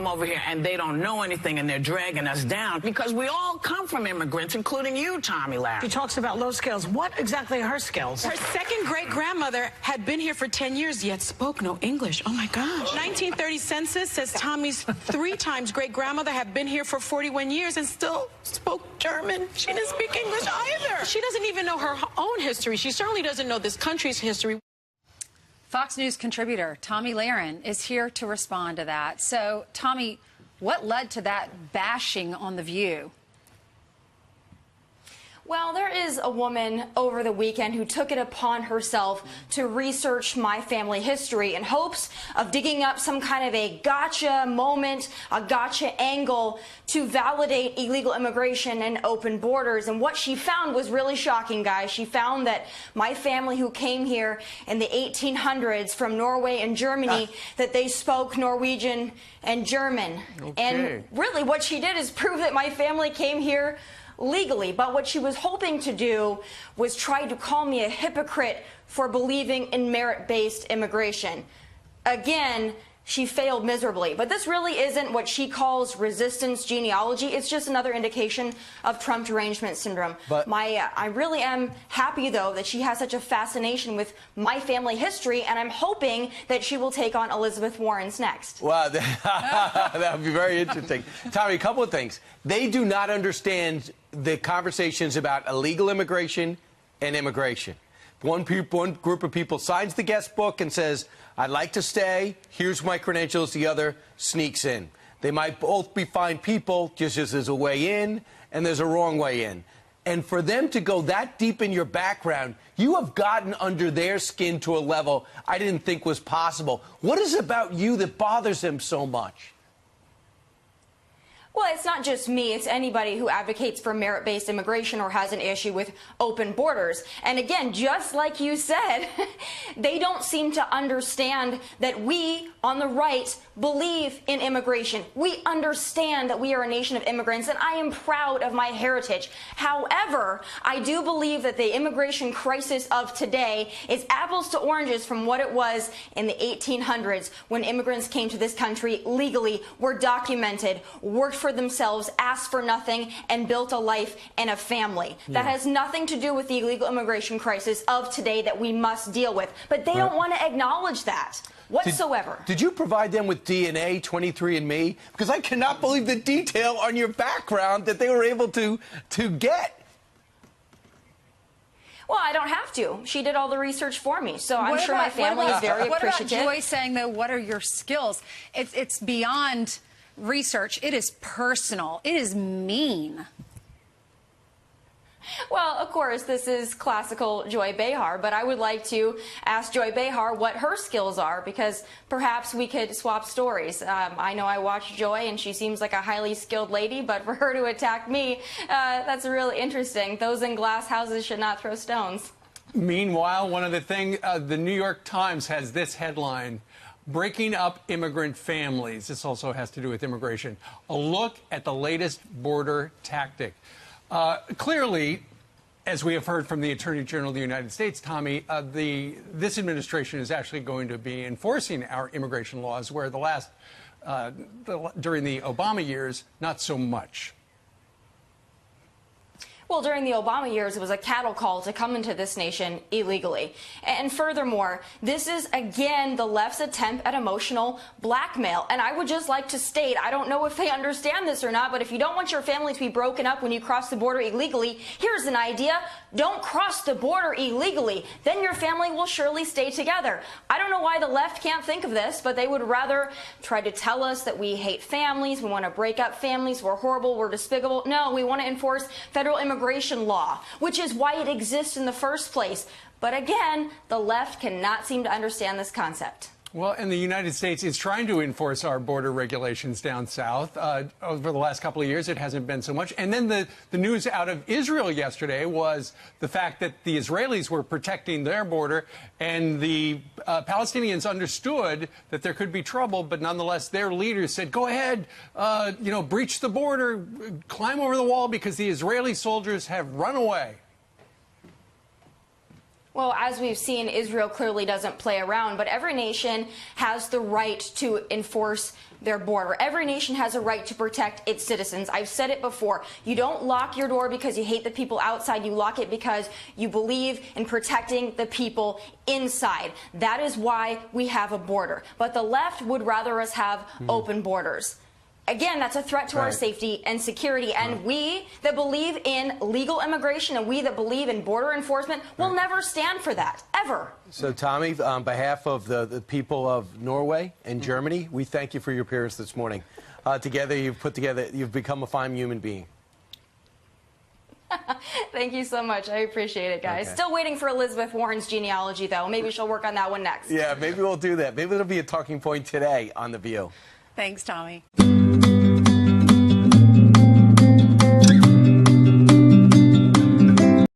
come over here and they don't know anything and they're dragging us down because we all come from immigrants, including you, Tomi Lahren. She talks about low skills. What exactly are her skills? Her second great-grandmother had been here for 10 years, yet spoke no English. Oh, my gosh. 1930 census says Tomi's 3 times great-grandmother had been here for 41 years and still spoke German. She didn't speak English either. She doesn't even know her own history. She certainly doesn't know this country's history. Fox News contributor Tomi Lahren is here to respond to that. So, Tomi, what led to that bashing on The View? Well, there is a woman over the weekend who took it upon herself to research my family history in hopes of digging up some kind of a gotcha moment, a gotcha angle to validate illegal immigration and open borders. And what she found was really shocking, guys. She found that my family who came here in the 1800s from Norway and Germany, that they spoke Norwegian and German. Okay. And really what she did is prove that my family came here legally, but what she was hoping to do was try to call me a hypocrite for believing in merit-based immigration. Again, she failed miserably. But this really isn't what she calls resistance genealogy. It's just another indication of Trump derangement syndrome. But I really am happy, though, that she has such a fascination with my family history, and I'm hoping that she will take on Elizabeth Warren's next. Wow, that would be very interesting. Tomi, a couple of things. They do not understand the conversations about illegal immigration and immigration. One group of people signs the guest book and says, I'd like to stay, here's my credentials, the other sneaks in. They might both be fine people, just as there's a way in and there's a wrong way in. And for them to go that deep in your background, you have gotten under their skin to a level I didn't think was possible. What is it about you that bothers them so much? Well, it's not just me. It's anybody who advocates for merit-based immigration or has an issue with open borders. And again, just like you said, they don't seem to understand that we on the right believe in immigration. We understand that we are a nation of immigrants, and I am proud of my heritage. However, I do believe that the immigration crisis of today is apples to oranges from what it was in the 1800s when immigrants came to this country legally, were documented, worked for themselves, asked for nothing, and built a life and a family. That has nothing to do with the illegal immigration crisis of today that we must deal with. But they don't want to acknowledge that whatsoever. Did you provide them with DNA, 23andMe? Because I cannot believe the detail on your background that they were able to get. Well, I don't have to. She did all the research for me, so I'm sure my family is very appreciative. What about Joy saying, though, what are your skills? It's beyond research. It is personal. It is mean. Well, of course, this is classical Joy Behar, but I would like to ask Joy Behar what her skills are, because perhaps we could swap stories. I know I watch Joy, and she seems like a highly skilled lady, but for her to attack me, that's really interesting. Those in glass houses should not throw stones. Meanwhile, one of the things, the New York Times has this headline: breaking up immigrant families. This also has to do with immigration. A look at the latest border tactic. Clearly, as we have heard from the Attorney General of the United States, Tomi, this administration is actually going to be enforcing our immigration laws, where during the Obama years, not so much. Well, during the Obama years, it was a cattle call to come into this nation illegally. And furthermore, this is, again, the left's attempt at emotional blackmail. And I would just like to state, I don't know if they understand this or not, but if you don't want your family to be broken up when you cross the border illegally, here's an idea. Don't cross the border illegally. Then your family will surely stay together. I don't know why the left can't think of this, but they would rather try to tell us that we hate families, we want to break up families, we're horrible, we're despicable. No, we want to enforce federal immigration law, which is why it exists in the first place. But again, the left cannot seem to understand this concept. Well, and the United States is trying to enforce our border regulations down south. Over the last couple of years, it hasn't been so much. And then the news out of Israel yesterday was the fact that the Israelis were protecting their border, and the Palestinians understood that there could be trouble, but nonetheless, their leaders said, go ahead, breach the border, climb over the wall, because the Israeli soldiers have run away. Well, as we've seen, Israel clearly doesn't play around, but every nation has the right to enforce their border. Every nation has a right to protect its citizens. I've said it before. You don't lock your door because you hate the people outside. You lock it because you believe in protecting the people inside. That is why we have a border. But the left would rather us have open borders. Again, that's a threat to our safety and security. And we that believe in legal immigration and we that believe in border enforcement will never stand for that, ever. So, Tomi, on behalf of the people of Norway and Germany, we thank you for your appearance this morning. Together, you've become a fine human being. Thank you so much. I appreciate it, guys. Okay. Still waiting for Elizabeth Warren's genealogy, though. Maybe she'll work on that one next. Yeah, maybe we'll do that. Maybe it'll be a talking point today on The View. Thanks, Tomi.